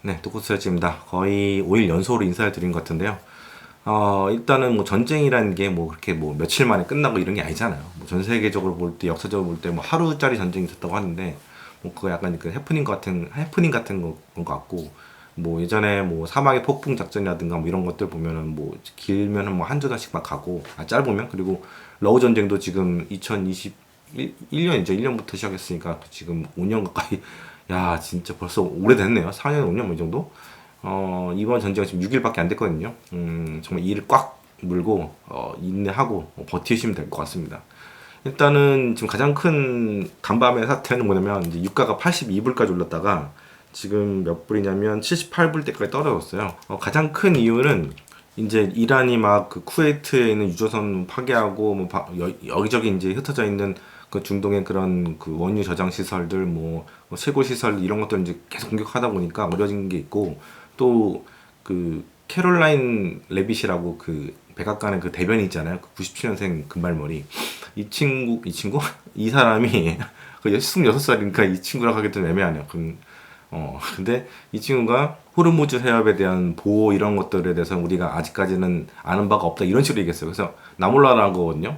네, 도코스였습니다. 거의 5일 연속으로 인사를 드린 것 같은데요. 일단은 뭐 전쟁이라는 게 뭐 그렇게 뭐 며칠 만에 끝나고 이런 게 아니잖아요. 뭐 전 세계적으로 볼 때, 역사적으로 볼 때 뭐 하루짜리 전쟁이 있었다고 하는데, 뭐 그거 약간 그 해프닝 같은 것 같고, 뭐 예전에 뭐 사막의 폭풍 작전이라든가 뭐 이런 것들 보면은 뭐 길면은 뭐 한두 달씩 막 가고, 짧으면, 그리고 러우 전쟁도 지금 2021년이죠. 1년부터 시작했으니까 지금 5년 가까이. 야, 진짜 벌써 오래됐네요. 4년, 5년 뭐 이 정도? 이번 전쟁은 지금 6일밖에 안 됐거든요. 정말 이를 꽉 물고, 인내하고 버티시면 될 것 같습니다. 일단은 지금 가장 큰 간밤의 사태는 뭐냐면, 이제 유가가 82불까지 올랐다가 지금 몇 불이냐면 78불 때까지 떨어졌어요. 가장 큰 이유는 이제 이란이 막 그 쿠웨이트에 있는 유조선 파괴하고 뭐 여기저기 이제 흩어져 있는 그 중동의 그런 그 원유 저장 시설들 뭐 채굴 시설 이런 것들 이제 계속 공격하다 보니까 어려진 게 있고, 또 그 캐롤라인 레빗이라고 그 백악관의 그 대변인 있잖아요. 그 97년생 금발머리, 이 친구 이 사람이 그 26살이니까 이 친구라고 하기 좀 애매하네요. 근데 이 친구가 호르무즈 해협에 대한 보호 이런 것들에 대해서 우리가 아직까지는 아는 바가 없다 이런 식으로 얘기했어요. 그래서 나 몰라라는 거거든요.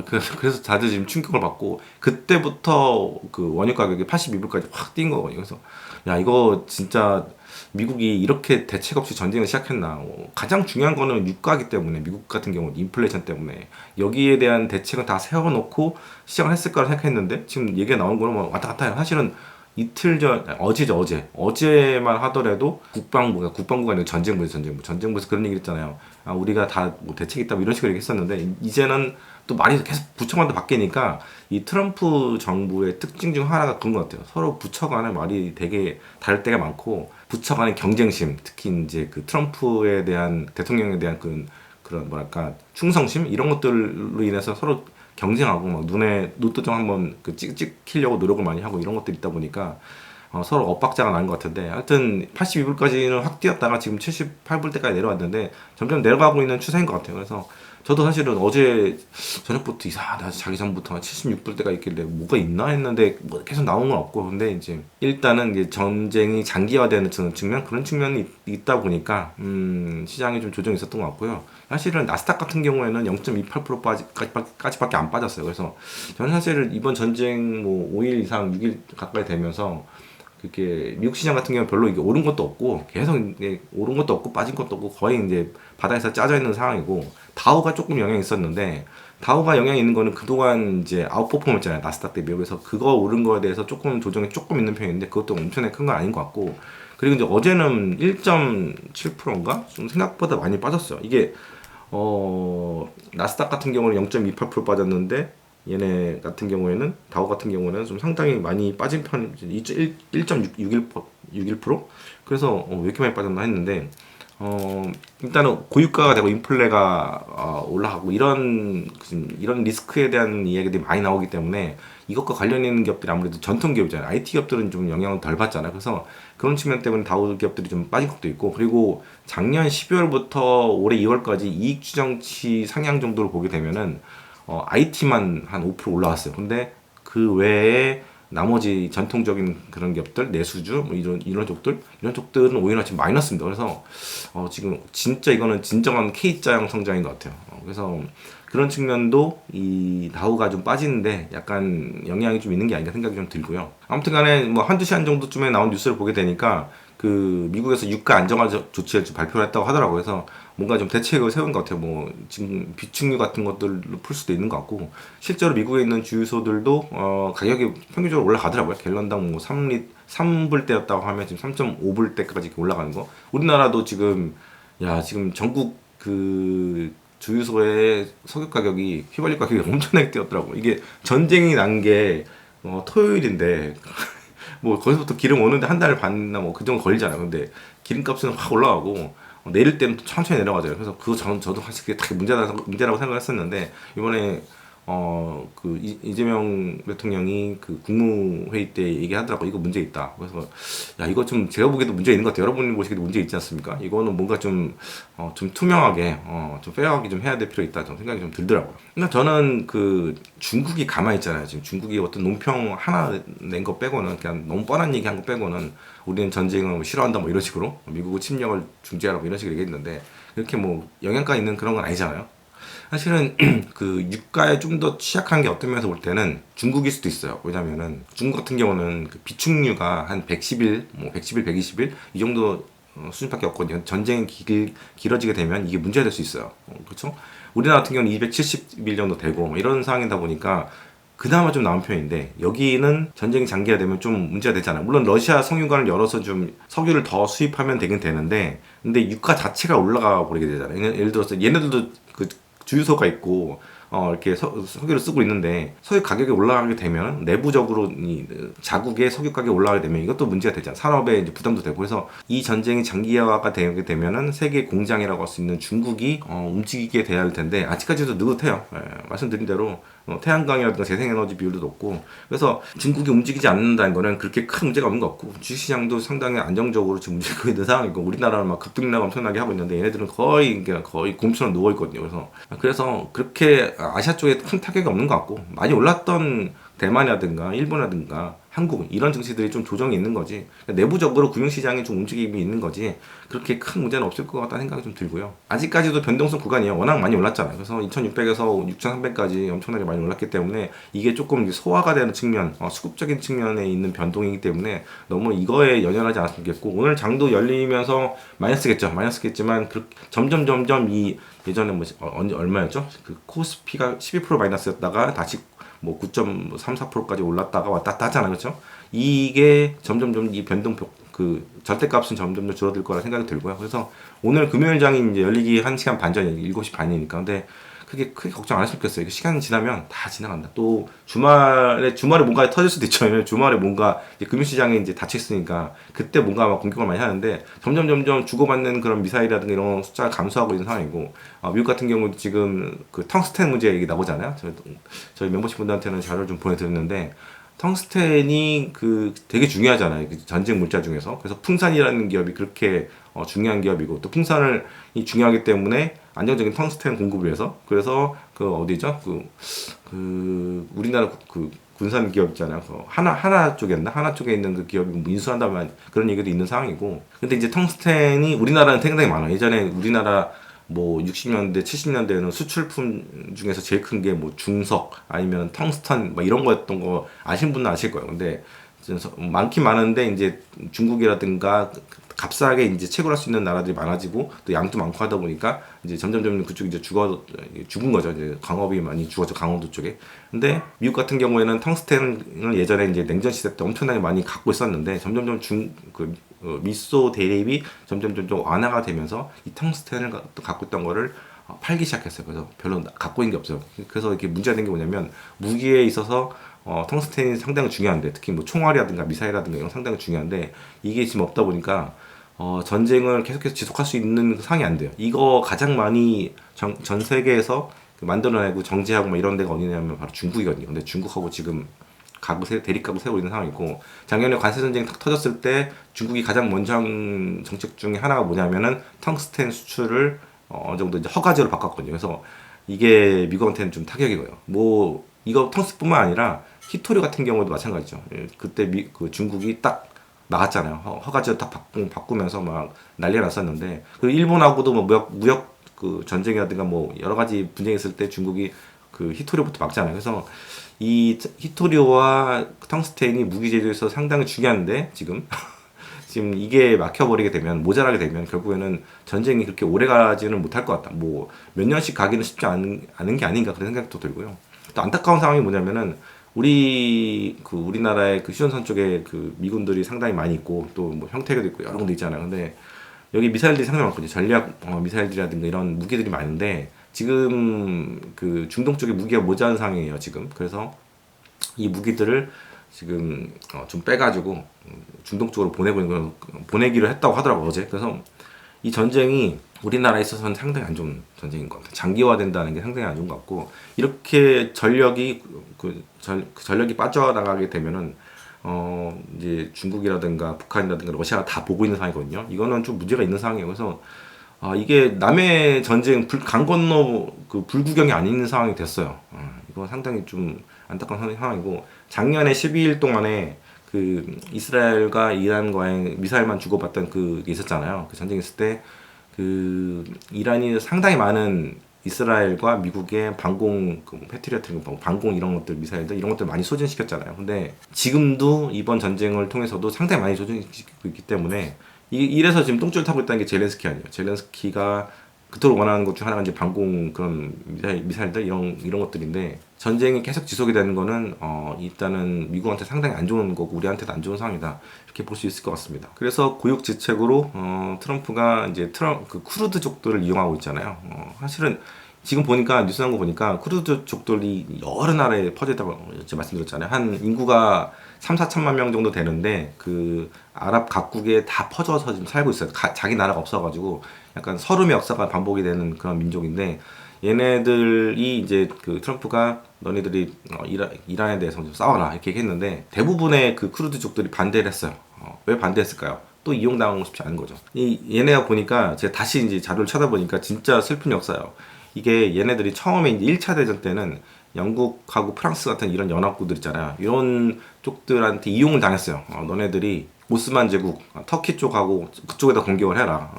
그래서 다들 지금 충격을 받고, 그때부터 그 원유 가격이 82불까지 확 뛴 거거든요. 그래서 야, 이거 진짜 미국이 이렇게 대책 없이 전쟁을 시작했나. 가장 중요한 거는 유가기 때문에, 미국 같은 경우는 인플레이션 때문에 여기에 대한 대책은 다 세워놓고 시작을 했을 거라 생각했는데, 지금 얘기가 나온 거는 뭐 왔다 갔다 해요. 사실은 이틀 전, 어제죠, 어제만 하더라도 국방부가 아니라 전쟁부에서 그런 얘기 했잖아요. 우리가 다 뭐 대책 있다 뭐 이런 식으로 얘기했었는데, 이제는 또 말이 계속 부처마다 바뀌니까 이 트럼프 정부의 특징 중 하나가 그런 것 같아요. 서로 부처 간의 말이 되게 다를 때가 많고, 부처 간의 경쟁심, 특히 이제 그 트럼프에 대한, 대통령에 대한 그런 뭐랄까 충성심 이런 것들로 인해서 서로 경쟁하고 막 눈에 눈도장 한번 그 찍히려고 노력을 많이 하고 이런 것들이 있다 보니까 서로 엇박자가 나는 것 같은데, 하여튼 82불까지는 확 뛰었다가 지금 78불 때까지 내려왔는데 점점 내려가고 있는 추세인 것 같아요. 그래서 저도 사실은 어제 저녁부터 이상하다, 자기 전부터 76불 때가 있길래 뭐가 있나 했는데 뭐 계속 나온 건 없고, 근데 이제 일단은 이제 전쟁이 장기화되는 그런 측면이 있다 보니까 시장에 좀 조정이 있었던 것 같고요. 사실은 나스닥 같은 경우에는 0.28%까지밖에 안 빠졌어요. 그래서 저는 사실 이번 전쟁 뭐 5일 이상 6일 가까이 되면서 그게 미국 시장 같은 경우는 별로 이게 오른 것도 없고, 계속 이게 오른 것도 없고 빠진 것도 없고, 거의 이제 바닥에서 짜져 있는 상황이고, 다우가 조금 영향이 있었는데, 다우가 영향이 있는 거는 그동안 이제 아웃퍼폼했잖아요, 나스닥 대비. 그래서 그거 오른 거에 대해서 조금 조정이 조금 있는 편인데, 그것도 엄청나게 큰 건 아닌 것 같고, 그리고 이제 어제는 1.7%인가 좀 생각보다 많이 빠졌어요. 이게 나스닥 같은 경우는 0.28% 빠졌는데, 얘네 같은 경우에는, 다우 같은 경우는 좀 상당히 많이 빠진 편, 1.61%? 그래서 왜 이렇게 많이 빠졌나 했는데, 일단은 고유가가 되고 인플레가 올라가고 이런 리스크에 대한 이야기들이 많이 나오기 때문에, 이것과 관련 있는 기업들이 아무래도 전통 기업이잖아요. IT 기업들은 좀 영향을 덜 받잖아요. 그래서 그런 측면 때문에 다우 기업들이 좀 빠진 것도 있고, 그리고 작년 12월부터 올해 2월까지 이익 추정치 상향 정도를 보게 되면은 IT만 한 5% 올라왔어요. 근데 그 외에 나머지 전통적인 그런 기업들, 내수주, 뭐 이런 쪽들은 오히려 지금 마이너스입니다. 그래서 지금 진짜 이거는 진정한 K자형 성장인 것 같아요. 그래서 그런 측면도 이 다우가 좀 빠지는데 약간 영향이 좀 있는 게 아닌가 생각이 좀 들고요. 아무튼간에 뭐 한두 시간 정도쯤에 나온 뉴스를 보게 되니까 그 미국에서 유가 안정화 조치를 좀 발표를 했다고 하더라고요. 그래서 뭔가 좀 대책을 세운 것 같아요. 뭐 지금 비축류 같은 것들로 풀 수도 있는 것 같고, 실제로 미국에 있는 주유소들도 가격이 평균적으로 올라가더라고요. 갤런당 뭐 3불대였다고 하면 지금 3.5불대까지 올라가는 거. 우리나라도 지금 지금 전국 그 주유소의 석유 가격이, 휘발유 가격이 엄청나게 뛰었더라고요. 이게 전쟁이 난 게 토요일인데 뭐 거기서부터 기름 오는데 한 달 반이나 뭐 그 정도 걸리잖아요. 근데 기름값은 확 올라가고, 내릴 때는 또 천천히 내려가잖아요. 그래서 저도 사실 그게 되게 문제라고 생각했었는데, 이번에 이재명 대통령이 그 국무회의 때 얘기하더라고. 이거 문제 있다. 그래서 야 이거 좀 제가 보기에도 문제 있는 것 같아요. 여러분이 보시기도 문제 있지 않습니까? 이거는 뭔가 좀 투명하게 좀 페어하게 좀 해야 될 필요 있다. 좀 생각이 좀 들더라고요. 그러니까 저는 그 중국이 가만히 있잖아요. 지금 중국이 어떤 논평 하나 낸 거 빼고는 그냥 너무 뻔한 얘기 한 거 빼고는 우리는 전쟁을 싫어한다 뭐 이런 식으로 미국의 침략을 중재하라고 이런 식으로 얘기했는데 그렇게 뭐 영향가 있는 그런 건 아니잖아요. 사실은 그 유가에 좀 더 취약한 게 어떤 면에서 볼 때는 중국일 수도 있어요. 왜냐면은 중국 같은 경우는 그 비축유가 한 110일, 뭐 110일, 120일 이 정도 수준밖에 없거든요. 전쟁이 길어지게 되면 이게 문제가 될 수 있어요. 그렇죠? 우리나라 같은 경우는 270일 정도 되고 뭐 이런 상황이다 보니까 그나마 좀 나은 편인데 여기는 전쟁이 장기화되면 좀 문제가 되잖아요. 물론 러시아 석유관을 열어서 좀 석유를 더 수입하면 되긴 되는데 근데 유가 자체가 올라가 버리게 되잖아요. 예를 들어서 얘네들도 그 주유소가 있고 이렇게 석유를 쓰고 있는데 석유 가격이 올라가게 되면 내부적으로 이 자국의 석유 가격이 올라가게 되면 이것도 문제가 되잖아요. 산업에 이제 부담도 되고 그래서 이 전쟁이 장기화가 되게 되면은 세계 공장이라고 할 수 있는 중국이 움직이게 돼야 할 텐데 아직까지도 느긋해요. 말씀드린 대로 태양광이라든가 재생에너지 비율도 높고 그래서 중국이 움직이지 않는다는 거는 그렇게 큰 문제가 없는 것 같고 주식시장도 상당히 안정적으로 지금 움직이고 있는 상황이고 우리나라는 막 급등락 엄청나게 하고 있는데 얘네들은 거의 곰처럼 누워 있거든요. 그래서 그렇게 아시아 쪽에 큰 타격이 없는 것 같고 많이 올랐던 대만이라든가 일본이라든가 한국 이런 증시들이 좀 조정이 있는 거지 그러니까 내부적으로 금융시장이 좀 움직임이 있는 거지 그렇게 큰 문제는 없을 것 같다는 생각이 좀 들고요. 아직까지도 변동성 구간이에요. 워낙 많이 올랐잖아요. 그래서 2600에서 6300까지 엄청나게 많이 올랐기 때문에 이게 조금 소화가 되는 측면 수급적인 측면에 있는 변동이기 때문에 너무 이거에 연연하지 않았으면 좋겠고 오늘 장도 열리면서 마이너스겠지만 점점 이 예전에 얼마였죠? 그 코스피가 12% 마이너스였다가 다시 뭐 9.34%까지 올랐다가 왔다 갔다 하잖아요. 그렇죠? 이게 점점 이 그 절대값은 점점 줄어들 거라 생각이 들고요. 그래서 오늘 금요일장이 이제 열리기 1시간 반 전이에요. 7시 반이니까. 근데 크게 걱정 안 했으면 좋겠어요. 시간 지나면 다 지나간다. 또 주말에 뭔가 터질 수도 있죠. 주말에 뭔가 이제 금융시장이 이제 닫혀있으니까 그때 뭔가 막 공격을 많이 하는데 점점 주고받는 그런 미사일이라든가 이런 숫자가 감소하고 있는 상황이고 미국 같은 경우도 지금 그 텅스텐 문제 얘기 나오잖아요. 저희 멤버십 분들한테는 자료를 좀 보내드렸는데 텅스텐이 그 되게 중요하잖아요. 그 전쟁 물자 중에서. 그래서 풍산이라는 기업이 그렇게 중요한 기업이고 또 풍산이 중요하기 때문에 안정적인 텅스텐 공급을 위해서 그래서 그 어디죠? 그 우리나라 그 군산 기업 있잖아요. 그 하나 쪽이었나? 하나 쪽에 있는 그 기업이 뭐 인수한다면 그런 얘기도 있는 상황이고. 근데 이제 텅스텐이 우리나라는 상당히 많아요. 예전에 우리나라 뭐 60년대, 70년대에는 수출품 중에서 제일 큰 게 뭐 중석 아니면 텅스턴 뭐 이런 거였던 거 아시는 분은 아실 거예요. 근데 많긴 많은데 이제 중국이라든가 값싸게 이제 채굴할 수 있는 나라들이 많아지고 또 양도 많고 하다 보니까 이제 점점 그쪽 이제 죽은 거죠. 이제 광업이 많이 죽었죠. 강원도 쪽에. 근데 미국 같은 경우에는 텅스텐을 예전에 이제 냉전 시대 때 엄청나게 많이 갖고 있었는데 점점점 미소 대립이 점점 완화가 되면서 이 텅스텐을 갖고 있던 거를 팔기 시작했어요. 그래서 별로 갖고 있는 게 없어요. 그래서 이렇게 문제가 된 게 뭐냐면 무기에 있어서 텅스텐이 상당히 중요한데 특히 뭐 총알이라든가 미사일이라든가 이런 상당히 중요한데 이게 지금 없다 보니까 전쟁을 계속해서 지속할 수 있는 상황이 안 돼요. 이거 가장 많이 전 세계에서 만들어내고 정제하고 뭐 이런 데가 어디냐면 바로 중국이거든요. 근데 중국하고 지금 대립각을 세우고 있는 상황이고 작년에 관세 전쟁이 탁 터졌을 때 중국이 가장 먼저 한 정책 중에 하나가 뭐냐면은 텅스텐 수출을 어느 정도 이제 허가제로 바꿨거든요. 그래서 이게 미국한테는 좀 타격이고요. 뭐 이거 텅스뿐만 아니라 히토리 같은 경우도 마찬가지죠. 그때 그 중국이 딱 나갔잖아요. 허가제로 딱 바꾸면서 막 난리가 났었는데 그 일본하고도 뭐 무역 그 전쟁이라든가 뭐 여러 가지 분쟁이 있을 때 중국이 그 히토리부터 막잖아요. 그래서 이 히토리오와 텅스텐이 무기 제조에서 상당히 중요한데 지금 이게 막혀버리게 되면 모자라게 되면 결국에는 전쟁이 그렇게 오래 가지는 못할 것 같다. 뭐 몇 년씩 가기는 쉽지 않은 게 아닌가 그런 생각도 들고요. 또 안타까운 상황이 뭐냐면은 우리나라의 그 휴전선 쪽에 그 미군들이 상당히 많이 있고 또 뭐 형태계도 있고 여러 군데 있잖아요. 근데 여기 미사일들이 상당히 많거든요. 전략 미사일들이라든가 이런 무기들이 많은데 지금 그 중동 쪽에 무기가 모자란 상황이에요. 지금 그래서 이 무기들을 지금 좀 빼가지고 중동 쪽으로 보내기로 했다고 하더라고 어제. 그래서 이 전쟁이 우리나라에 있어서는 상당히 안 좋은 전쟁인 것 같아요. 장기화된다는 게 상당히 안 좋은 것 같고, 이렇게 전력이 전력이 빠져나가게 되면은 이제 중국이라든가 북한이라든가 러시아가 다 보고 있는 상황이거든요. 이거는 좀 문제가 있는 상황이에요. 그래서 이게 남의 전쟁 강 건너 그 불구경이 아닌 상황이 됐어요. 이거 상당히 좀 안타까운 상황이고, 작년에 12일 동안에 그 이스라엘과 이란과의 미사일만 주고받던 그게 있었잖아요. 그 전쟁 있을 때 그 이란이 상당히 많은 이스라엘과 미국의 방공 그 패트리어트 방공 이런 것들 미사일들 이런 것들 많이 소진시켰잖아요. 근데 지금도 이번 전쟁을 통해서도 상당히 많이 소진시키고 있기 때문에 이래서 지금 똥줄 타고 있다는 게 젤렌스키 아니에요. 젤렌스키가 그토록 원하는 것 중 하나가 이제 방공 그런 미사일들 이런 것들인데, 전쟁이 계속 지속이 되는 거는 일단은 미국한테 상당히 안 좋은 거고 우리한테도 안 좋은 상황이다, 이렇게 볼 수 있을 것 같습니다. 그래서 고육지책으로 트럼프가 이제 그 쿠르드족들을 이용하고 있잖아요. 사실은 지금 보니까 뉴스 한 거 보니까 쿠르드족들이 여러 나라에 퍼져 있다고 말씀드렸잖아요. 한 인구가 3-4천만 명 정도 되는데 그 아랍 각국에 다 퍼져서 지금 살고 있어요. 자기 나라가 없어가지고 약간 서름의 역사가 반복이 되는 그런 민족인데, 얘네들이 이제 그 트럼프가 너네들이 이란에 대해서 좀 싸워라 이렇게 했는데, 대부분의 그 쿠르드족들이 반대를 했어요. 왜 반대했을까요? 또 이용당하고 싶지 않은 거죠. 얘네가 보니까 제가 다시 이제 자료를 찾아보니까 진짜 슬픈 역사예요. 이게 얘네들이 처음에 이제 1차 대전 때는 영국하고 프랑스 같은 이런 연합국들 있잖아요. 이런 쪽들한테 이용을 당했어요. 너네들이 오스만 제국, 터키 쪽하고 그쪽에다 공격을 해라.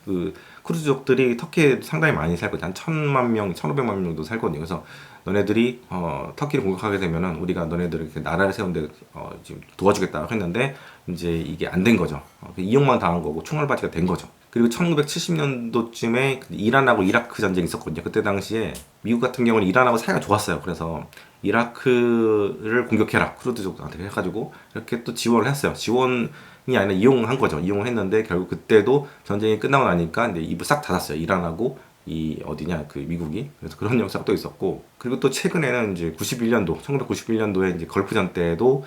그 쿠르드족들이 터키에 상당히 많이 살거든요. 한 1,000만 명, 1,500만 명 정도 살거든요. 그래서 너네들이 터키를 공격하게 되면은 우리가 너네들을 이렇게 나라를 세우는데 지금 도와주겠다 했는데, 이제 이게 안 된 거죠. 이용만 당한 거고 총알바지가 된 거죠. 그리고 1970년도쯤에 이란하고 이라크 전쟁이 있었거든요. 그때 당시에 미국 같은 경우는 이란하고 사이가 좋았어요. 그래서 이라크를 공격해라, 쿠르드족들한테 해가지고 이렇게 또 지원을 했어요. 지원이 아니라 이용한 거죠. 이용을 했는데 결국 그때도 전쟁이 끝나고 나니까 이제 입을 싹 닫았어요. 이란하고 그 미국이. 그래서 그런 역사가 또 있었고, 그리고 또 최근에는 이제 1991년도에 이제 걸프전 때도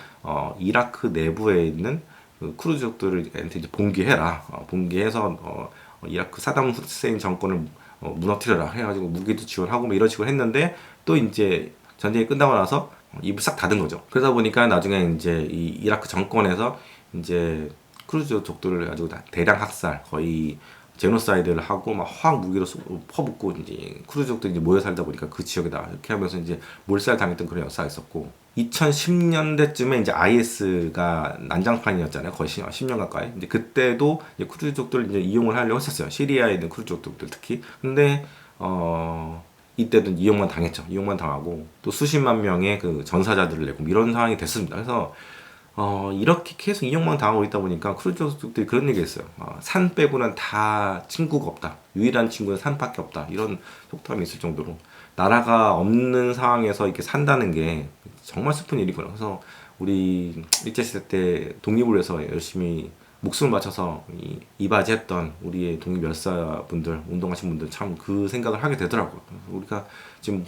이라크 내부에 있는 그 쿠르드족들을 이제 봉기해라. 봉기해서 이라크 사담 후세인 정권을 무너뜨려라 해가지고 무기도 지원하고 뭐 이런 식으로 했는데, 또 이제 전쟁이 끝나고 나서 입을 싹 닫은 거죠. 그러다 보니까 나중에 이제 이 이라크 정권에서 이제 쿠르드족들을 가지고 대량 학살, 거의 제노사이드를 하고 막 화학 무기로 퍼붓고 이제 쿠르드족들이 이제 모여 살다 보니까 그 지역에다 이렇게 하면서 이제 몰살 당했던 그런 역사가 있었고, 2010년대쯤에 이제 IS가 난장판이었잖아요. 거의 10년 가까이. 이제 그때도 이제 쿠르드족들 이제 이용을 하려고 했었어요. 시리아에 있는 쿠르드족들 특히. 근데 이때도 이용만 당했죠. 이용만 당하고 또 수십만 명의 그 전사자들을 내고 이런 상황이 됐습니다. 그래서 이렇게 계속 이용만 당하고 있다 보니까 쿠르드족들이 그런 얘기 했어요. 산 빼고는 다 친구가 없다. 유일한 친구는 산밖에 없다. 이런 속담이 있을 정도로 나라가 없는 상황에서 이렇게 산다는 게 정말 슬픈 일이구나. 그래서 우리 일제시대 때 독립을 위해서 열심히 목숨을 바쳐서 이바지했던 우리의 독립 열사분들, 운동하신 분들 참 그 생각을 하게 되더라고요. 우리가 지금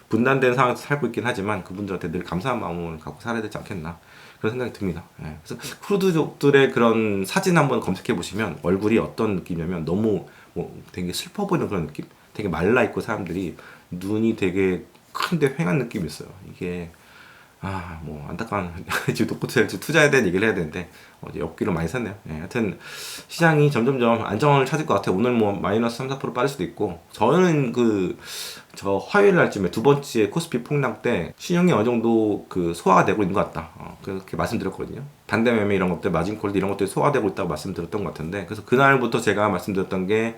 분단된 상황에서 살고 있긴 하지만 그분들한테 늘 감사한 마음을 갖고 살아야 되지 않겠나, 그런 생각이 듭니다. 그래서 쿠르드족들의 그런 사진 한번 검색해 보시면 얼굴이 어떤 느낌이냐면 너무 되게 슬퍼 보이는 그런 느낌? 되게 말라 있고 사람들이 눈이 되게 큰데 휑한 느낌이 있어요. 이게 안타까운 지금 독고트에 투자해야 되는 얘기를 해야 되는데 엽기로 많이 샀네요. 하여튼 시장이 점점점 안정을 찾을 것 같아요. 오늘 마이너스 3-4% 빠질 수도 있고, 저는 저 화요일 날쯤에 두 번째 코스피 폭락 때 신용이 어느 정도 그 소화가 되고 있는 것 같다. 그렇게 말씀드렸거든요. 반대 매매 이런 것들, 마진콜드 이런 것들이 소화되고 있다고 말씀드렸던 것 같은데, 그래서 그날부터 제가 말씀드렸던 게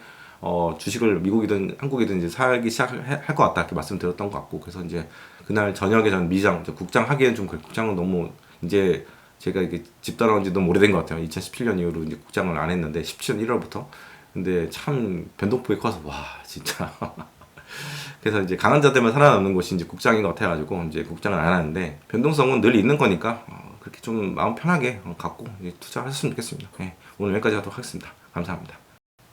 주식을 미국이든 한국이든 이제 사기 시작할 것 같다, 이렇게 말씀드렸던 것 같고, 그래서 이제 그날 저녁에 전 국장 하기에는 좀 국장은 너무 이제 제가 이게 집 떠나온 지 너무 오래된 것 같아요. 2017년 이후로 이제 국장을 안 했는데 17년 1월부터. 근데 참 변동폭이 커서 와 진짜. 그래서 이제 강한 자들만 살아남는 곳이 이제 국장인 것 같아가지고 이제 국장을 안 하는데, 변동성은 늘 있는 거니까 그렇게 좀 마음 편하게 갖고 투자하셨으면 좋겠습니다. 오늘 여기까지 하도록 하겠습니다. 감사합니다.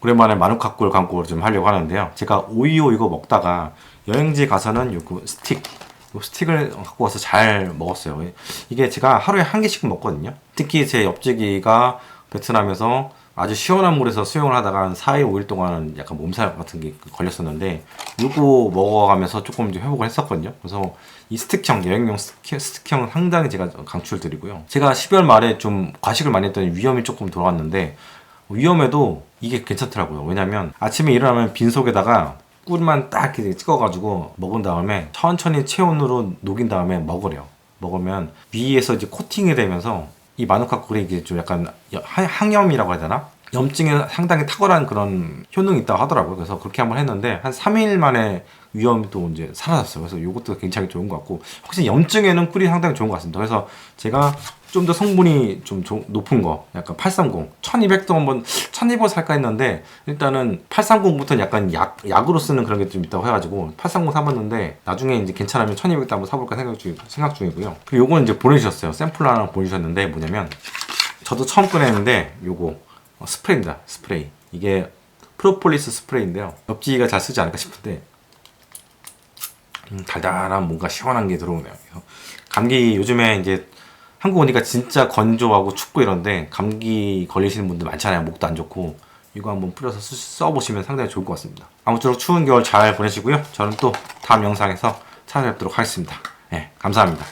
오랜만에 마누카꿀 광고를 좀 하려고 하는데요. 제가 오이오 이거 먹다가 여행지 가서는 요거 스틱을 갖고 와서 잘 먹었어요. 이게 제가 하루에 한 개씩 먹거든요. 특히 제 옆집이가 베트남에서 아주 시원한 물에서 수영을 하다가 한 4일, 5일 동안 약간 몸살 같은 게 걸렸었는데 요거 먹어가면서 조금 이제 회복을 했었거든요. 그래서 이 스틱형, 여행용 스틱형 상당히 제가 강추를 드리고요. 제가 12월 말에 좀 과식을 많이 했더니 위염이 조금 돌아왔는데 위염에도 이게 괜찮더라고요. 왜냐면 아침에 일어나면 빈속에다가 꿀만 딱 이렇게 찍어가지고 먹은 다음에 천천히 체온으로 녹인 다음에 먹으래요. 먹으면 위에서 이제 코팅이 되면서 이 마누카 꿀이 이게 좀 약간 항염이라고 해야 되나? 염증에 상당히 탁월한 그런 효능이 있다고 하더라고요. 그래서 그렇게 한번 했는데 한 3일 만에 위염이 또 이제 사라졌어요. 그래서 이것도 굉장히 좋은 것 같고 확실히 염증에는 꿀이 상당히 좋은 것 같습니다. 그래서 제가 좀 더 성분이 좀 높은 거 약간 830, 1200도 한번 1200 살까 했는데 일단은 830부터는 약간 약으로 쓰는 그런 게 좀 있다고 해가지고 830 사봤는데 나중에 이제 괜찮으면 1200도 한번 사볼까 생각 중이고요. 그리고 요거는 이제 보내주셨어요. 샘플 하나 보내주셨는데 뭐냐면 저도 처음 꺼냈는데 요거 스프레이입니다. 스프레이. 이게 프로폴리스 스프레이인데요. 엽기가 잘 쓰지 않을까 싶은데 달달한 뭔가 시원한 게 들어오네요. 감기 요즘에 이제 한국 오니까 진짜 건조하고 춥고 이런데 감기 걸리시는 분들 많잖아요. 목도 안 좋고 이거 한번 뿌려서 써보시면 상당히 좋을 것 같습니다. 아무쪼록 추운 겨울 잘 보내시고요. 저는 또 다음 영상에서 찾아뵙도록 하겠습니다. 네, 감사합니다.